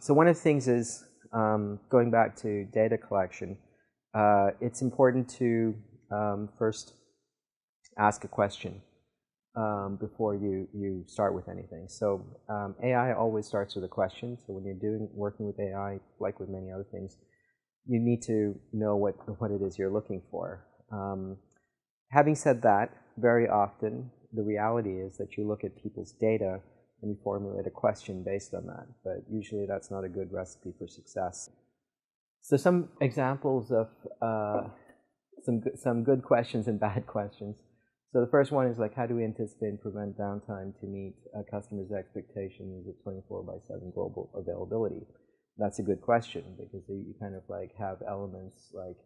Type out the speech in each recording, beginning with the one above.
So one of the things is, going back to data collection, it's important to first ask a question before you start with anything. So AI always starts with a question. So when you're working with AI, like with many other things, you need to know what it is you're looking for. Having said that, very often the reality is that you look at people's data and you formulate a question based on that. But usually that's not a good recipe for success. So some examples of some good questions and bad questions. So the first one is like, how do we anticipate and prevent downtime to meet customers' expectations of 24/7 global availability? That's a good question because you kind of like have elements like,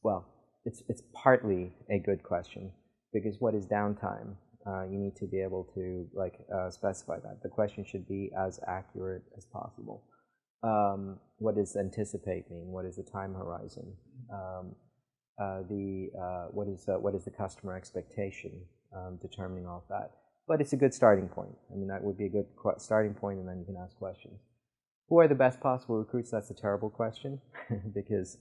well, it's partly a good question because what is downtime? You need to be able to like specify that. The question should be as accurate as possible. What does anticipate mean? What is the time horizon? What is the customer expectation? Determining all of that. But it's a good starting point. I mean, that would be a good starting point, and then you can ask questions. Who are the best possible recruits? That's a terrible question because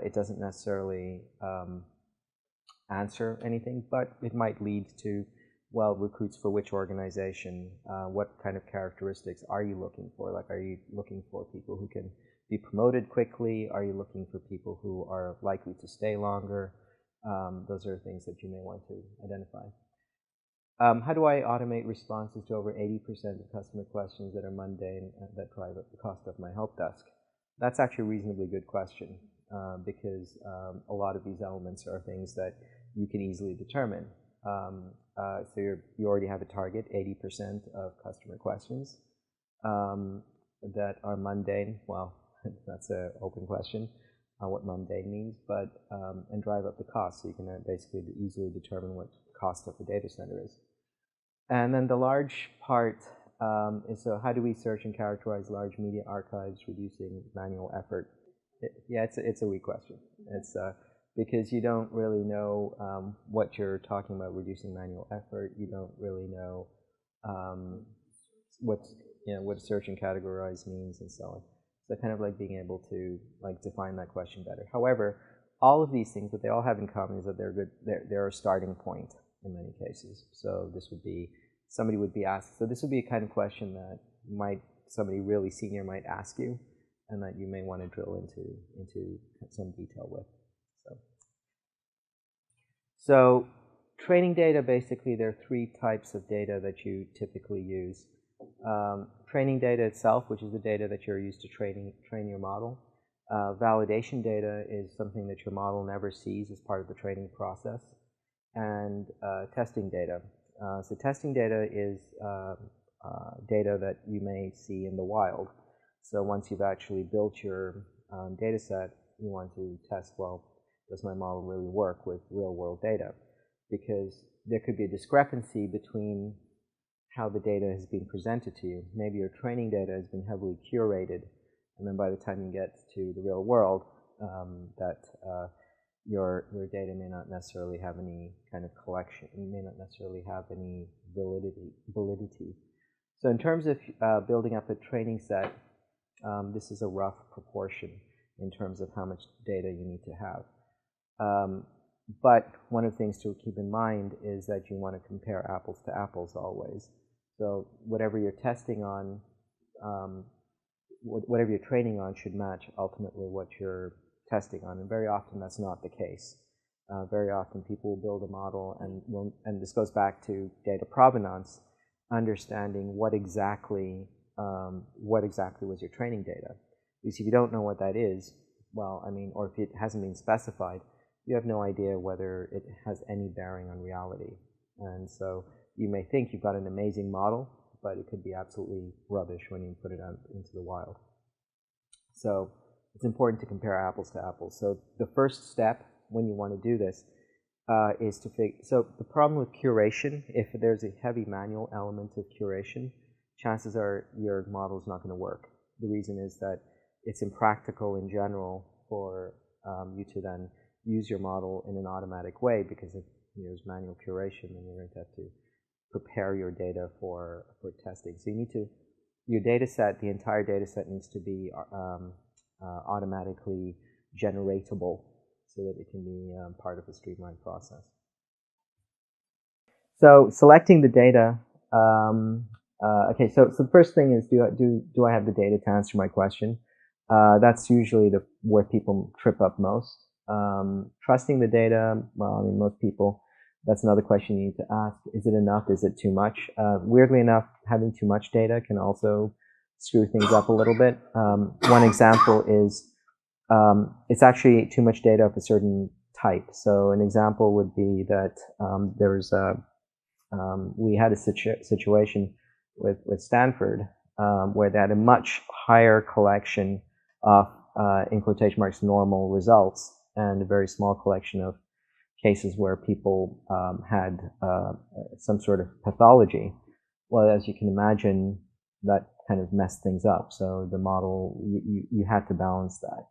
it doesn't necessarily answer anything, but it might lead to, well, recruits for which organization? What kind of characteristics are you looking for? Like, are you looking for people who can be promoted quickly? Are you looking for people who are likely to stay longer? Those are things that you may want to identify. How do I automate responses to over 80% of customer questions that are mundane that drive up the cost of my help desk? That's actually a reasonably good question because a lot of these elements are things that you can easily determine. So you already have a target, 80% of customer questions that are mundane. Well, that's an open question, what mundane means, but and drive up the cost. So you can basically easily determine what the cost of the data center is. And then the large part is, so how do we search and characterize large media archives, reducing manual effort? It's a weak question. It's because you don't really know what you're talking about, reducing manual effort. You don't really know what search and categorize means and so on. So kind of like being able to like define that question better. However, all of these things, what they all have in common is that they're good. They're a starting point in many cases. So this would be, somebody would be asked. So this would be a kind of question that somebody really senior might ask you, and that you may want to drill into some detail with. So training data, basically there are three types of data that you typically use. Training data itself, which is the data that you're used to train your model. Validation data is something that your model never sees as part of the training process. And testing data. So testing data is data that you may see in the wild. So once you've actually built your data set, you want to test, well, does my model really work with real-world data? Because there could be a discrepancy between how the data has been presented to you. Maybe your training data has been heavily curated, and then by the time you get to the real world, your data may not necessarily have any kind of collection. You may not necessarily have any validity. So in terms of building up a training set, this is a rough proportion in terms of how much data you need to have. But one of the things to keep in mind is that you want to compare apples to apples always. So whatever you're testing on, whatever you're training on should match ultimately what you're testing on, and very often that's not the case. Very often people will build a model, and this goes back to data provenance, understanding what exactly was your training data. Because if you don't know what that is, well, I mean, or if it hasn't been specified, you have no idea whether it has any bearing on reality. And so you may think you've got an amazing model, but it could be absolutely rubbish when you put it out into the wild. So it's important to compare apples to apples. So the first step when you want to do this is to figure. So the problem with curation, if there's a heavy manual element of curation, chances are your model is not going to work. The reason is that it's impractical in general for you to then use your model in an automatic way, because if there's manual curation, then you're going to have to prepare your data for testing. So you your data set, the entire data set needs to be automatically generatable so that it can be part of a streamlined process. So selecting the data, okay, so the first thing is, do I have the data to answer my question? That's usually where people trip up most. Trusting the data, well, I mean, most people, that's another question you need to ask. Is it enough? Is it too much? Weirdly enough, having too much data can also screw things up a little bit. One example is it's actually too much data of a certain type. So an example would be that we had a situation with Stanford where they had a much higher collection of, in quotation marks, normal results, and a very small collection of cases where people had some sort of pathology. Well, as you can imagine, that kind of messed things up. So the model, you had to balance that.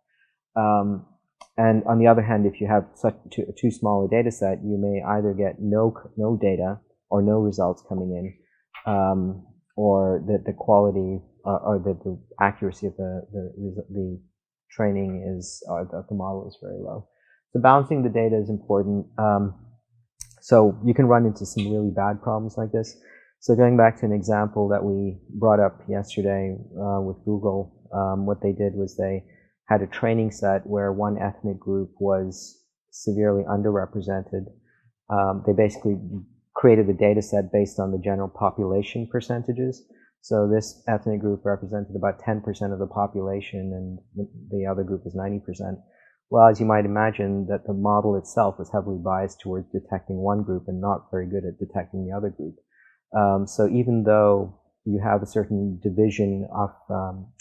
And on the other hand, if you have too small a data set, you may either get no data or no results coming in, or the quality or the accuracy of the training of the model is very low. So balancing the data is important. So you can run into some really bad problems like this. So going back to an example that we brought up yesterday with Google, what they did was they had a training set where one ethnic group was severely underrepresented. They basically created a data set based on the general population percentages. So this ethnic group represented about 10% of the population, and the other group was 90%. Well, as you might imagine, that the model itself was heavily biased towards detecting one group and not very good at detecting the other group. So even though you have a certain division of,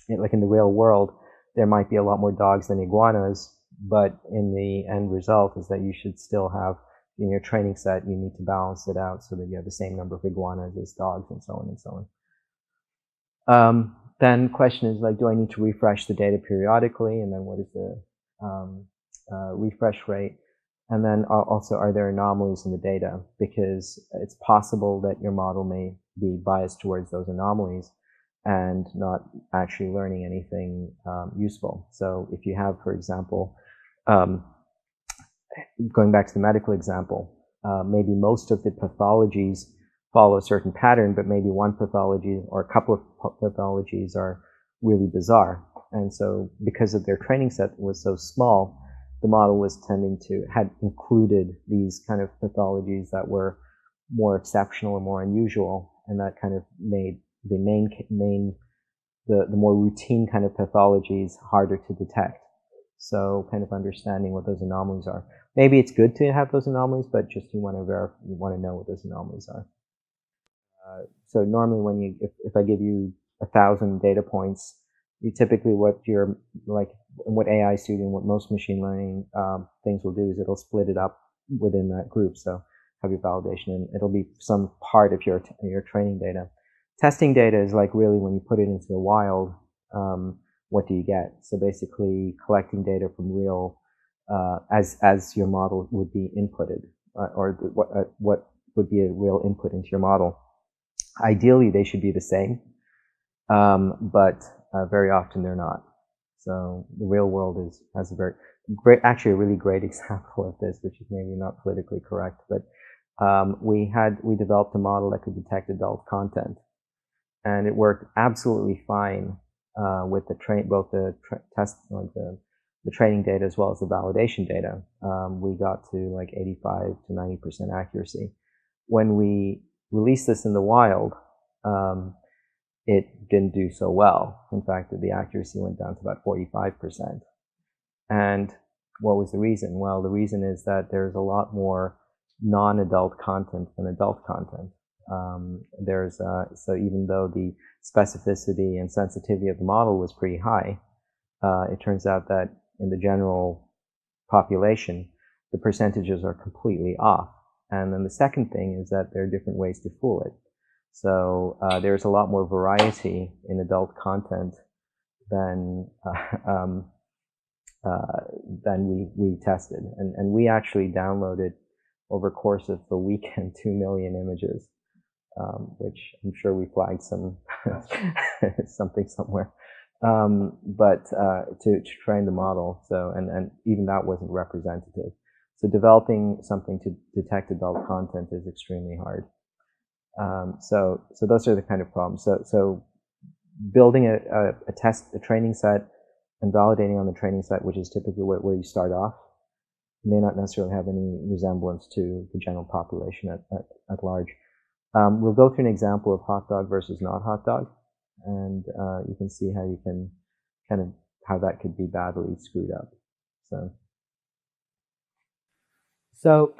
like in the real world, there might be a lot more dogs than iguanas, but in the end result is that you should still have, in your training set, you need to balance it out so that you have the same number of iguanas as dogs, and so on and so on. Then question is like, do I need to refresh the data periodically? And then what is the refresh rate? And then also, are there anomalies in the data? Because it's possible that your model may be biased towards those anomalies and not actually learning anything useful. So if you have, for example, going back to the medical example, maybe most of the pathologies follow a certain pattern, but maybe one pathology or a couple of pathologies are really bizarre. And so because of their training set was so small, the model was had included these kind of pathologies that were more exceptional or more unusual, and that kind of made the more routine kind of pathologies harder to detect. So kind of understanding what those anomalies are. Maybe it's good to have those anomalies, but just you want to know what those anomalies are. So normally if I give you 1,000 data points, you typically what AI is doing, what most machine learning things will do is it'll split it up within that group. So have your validation, and it'll be some part of your training data. Testing data is like really when you put it into the wild, what do you get? So basically collecting data from real, as your model would be inputted, or what would be a real input into your model. Ideally, they should be the same, but very often they're not. So the real world has a very great, actually a really great example of this, which is maybe not politically correct, but we developed a model that could detect adult content, and it worked absolutely fine with both the training data as well as the validation data. We got to like 85 to 90% accuracy. When we released this in the wild, it didn't do so well. In fact, the accuracy went down to about 45%. And what was the reason? Well, the reason is that there's a lot more non-adult content than adult content. So even though the specificity and sensitivity of the model was pretty high, it turns out that in the general population, the percentages are completely off. And then the second thing is that there are different ways to fool it. So there's a lot more variety in adult content than we tested. And we actually downloaded over the course of the weekend 2 million images. which I'm sure we flagged some something somewhere. But to train the model, so and even that wasn't representative. So developing something to detect adult content is extremely hard. So those are the kind of problems. So building a training set and validating on the training set, which is typically where you start off, may not necessarily have any resemblance to the general population at large. We'll go through an example of hot dog versus not hot dog, and you can see how you can kind of how that could be badly screwed up. So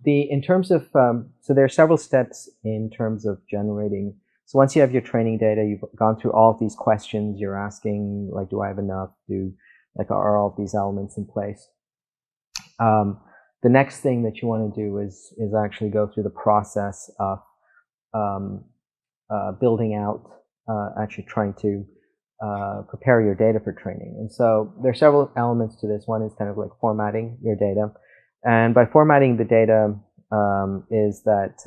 in terms of so there are several steps in terms of generating. So once you have your training data, you've gone through all of these questions. You're asking, like, do I have enough? Are all of these elements in place? The next thing that you want to do is actually go through the process of building out, actually trying to prepare your data for training. And so there are several elements to this. One is kind of like formatting your data. And by formatting the data, is that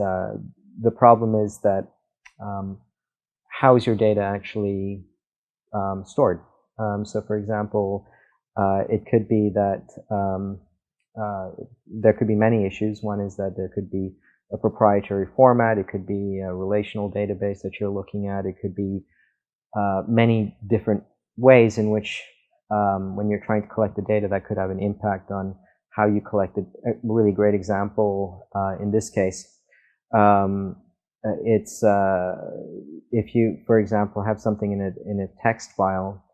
the problem is that how is your data actually stored? So for example, it could be that there could be many issues. One is that there could be a proprietary format. It could be a relational database that you're looking at. It could be many different ways in which, when you're trying to collect the data, that could have an impact on how you collect it. A really great example in this case, it's if you, for example, have something in a text file,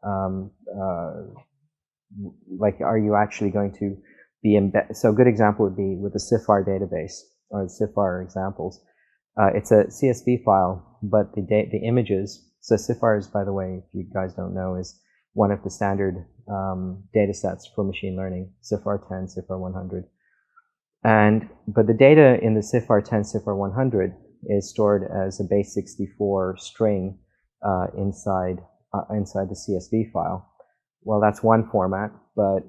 like, are you actually going to be embedded? So a good example would be with the CIFAR database, or the CIFAR examples. It's a CSV file, but the images, so CIFAR is, by the way, if you guys don't know, is one of the standard data sets for machine learning, CIFAR 10, CIFAR 100. But the data in the CIFAR 10, CIFAR 100 is stored as a base 64 string inside the CSV file. Well, that's one format, but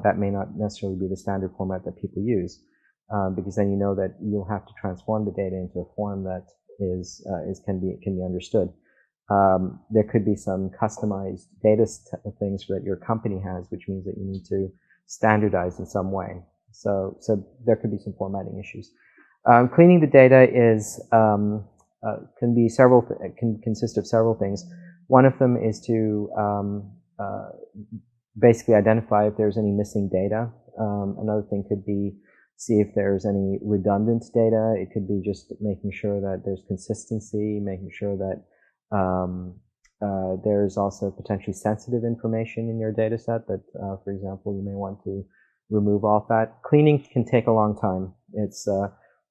that may not necessarily be the standard format that people use, because then you know that you'll have to transform the data into a form that can be understood. There could be some customized data things that your company has, which means that you need to standardize in some way. So there could be some formatting issues. Cleaning the data can consist of several things. One of them is to basically identify if there's any missing data. Another thing could be see if there's any redundant data. It could be just making sure that there's consistency, making sure that there's also potentially sensitive information in your data set that, for example, you may want to remove off that. Cleaning can take a long time. It's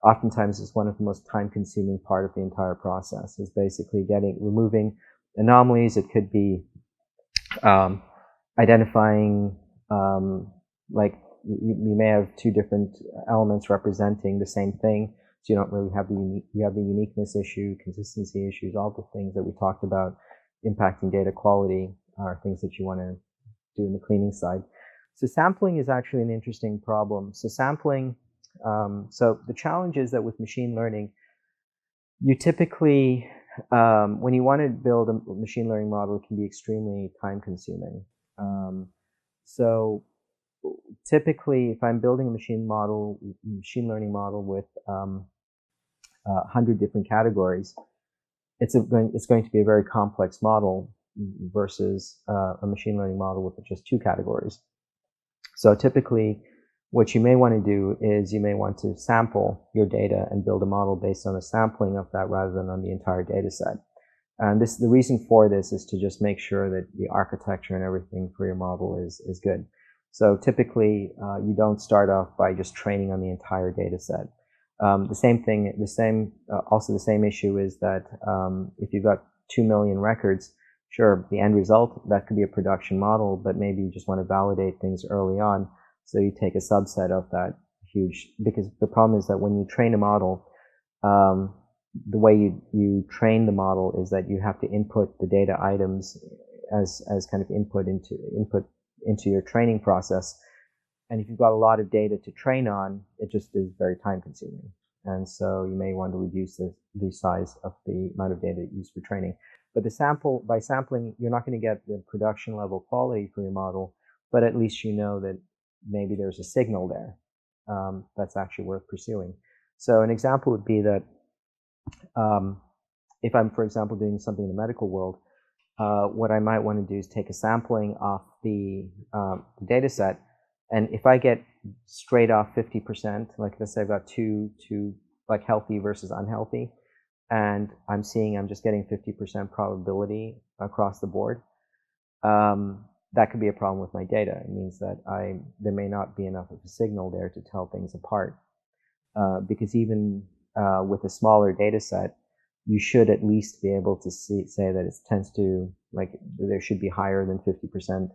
oftentimes it's one of the most time-consuming part of the entire process, is basically removing anomalies. It could be identifying, like, you may have two different elements representing the same thing, so you don't really have you have the uniqueness issue, consistency issues, all the things that we talked about impacting data quality are things that you want to do in the cleaning side. So sampling is actually an interesting problem. So sampling, so the challenge is that with machine learning, you typically, when you want to build a machine learning model, it can be extremely time-consuming. So typically, if I'm building a machine learning model with 100 different categories, it's going to be a very complex model versus a machine learning model with just 2 categories. So typically, what you may want to do is you may want to sample your data and build a model based on a sampling of that rather than on the entire data set. And the reason for this is to just make sure that the architecture and everything for your model is good. So typically, you don't start off by just training on the entire data set. Also the same issue is that if you've got 2 million records, sure, the end result, that could be a production model, but maybe you just want to validate things early on. So you take a subset of that because the problem is that when you train a model, the way you train the model is that you have to input the data items as kind of input into your training process. And if you've got a lot of data to train on, it just is very time consuming. And so you may want to reduce the size of the amount of data used for training. But by sampling, you're not going to get the production level quality for your model, but at least you know that maybe there's a signal there that's actually worth pursuing. So an example would be that if I'm, for example, doing something in the medical world, what I might want to do is take a sampling off the data set, and if I get straight off 50%, like let's say I've got two like healthy versus unhealthy, and I'm just getting 50% probability across the board, that could be a problem with my data. It means that there may not be enough of a signal there to tell things apart, because even with a smaller data set, you should at least be able to say that it tends to, like, there should be higher than 50%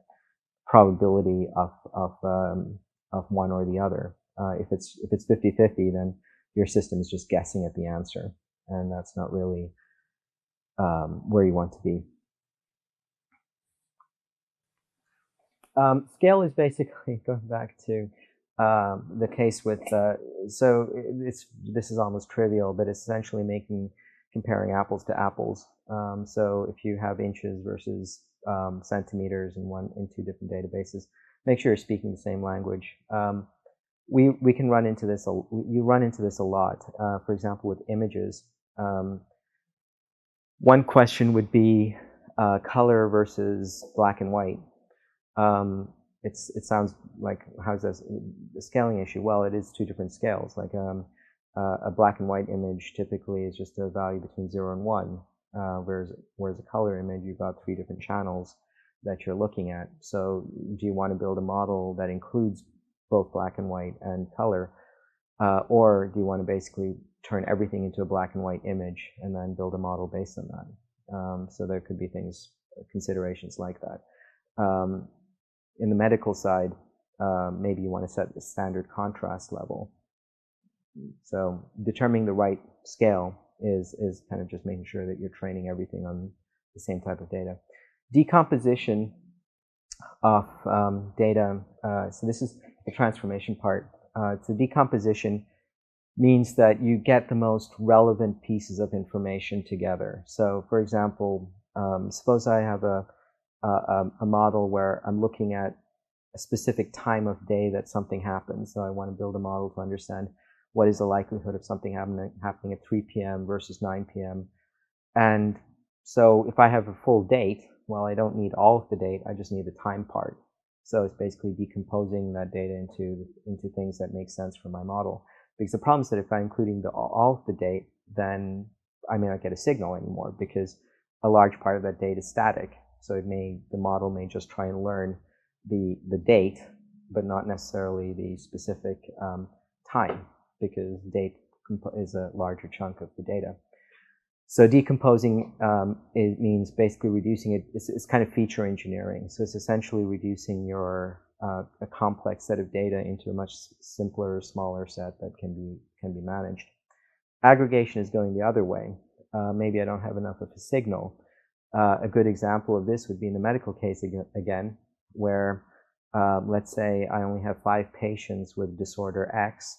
probability of one or the other. If it's 50-50, then your system is just guessing at the answer, and that's not really where you want to be. Scale is basically going back to the case with, so this is almost trivial, but it's essentially comparing apples to apples. So if you have inches versus centimeters in two different databases, make sure you're speaking the same language. We can run into this. You run into this a lot. For example, with images, one question would be color versus black and white. It sounds like, how's this a scaling issue? Well, it is two different scales. Like a black and white image typically is just a value between 0 and 1, whereas a color image, you've got 3 different channels that you're looking at. So do you want to build a model that includes both black and white and color, or do you want to basically turn everything into a black and white image and then build a model based on that? So there could be considerations like that. In the medical side, maybe you want to set the standard contrast level. So determining the right scale is kind of just making sure that you're training everything on the same type of data. Decomposition of data, so this is the transformation part. So decomposition means that you get the most relevant pieces of information together. So for example, suppose I have a model where I'm looking at a specific time of day that something happens. So I want to build a model to understand what is the likelihood of something happening at 3 p.m. versus 9 p.m. And so if I have a full date, well, I don't need all of the date, I just need the time part. So it's basically decomposing that data into things that make sense for my model. Because the problem is that if I'm including all of the date, then I may not get a signal anymore, because a large part of that date is static. So the model may just try and learn the date, but not necessarily the specific time, because date is a larger chunk of the data. So decomposing it means basically reducing it. It's kind of feature engineering. So it's essentially reducing a complex set of data into a much simpler, smaller set that can be managed. Aggregation is going the other way. Maybe I don't have enough of a signal. A good example of this would be in the medical case again, where let's say I only have 5 patients with disorder X,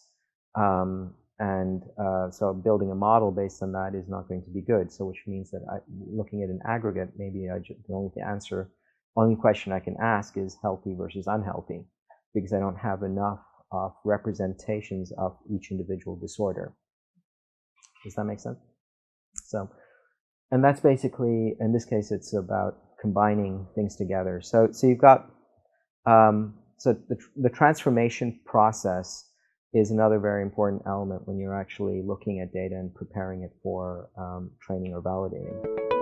so building a model based on that is not going to be good. So which means that looking at an aggregate, maybe the only question I can ask is healthy versus unhealthy, because I don't have enough of representations of each individual disorder. Does that make sense? So, and that's basically, in this case, it's about combining things together. So you've got, so the transformation process is another very important element when you're actually looking at data and preparing it for training or validating.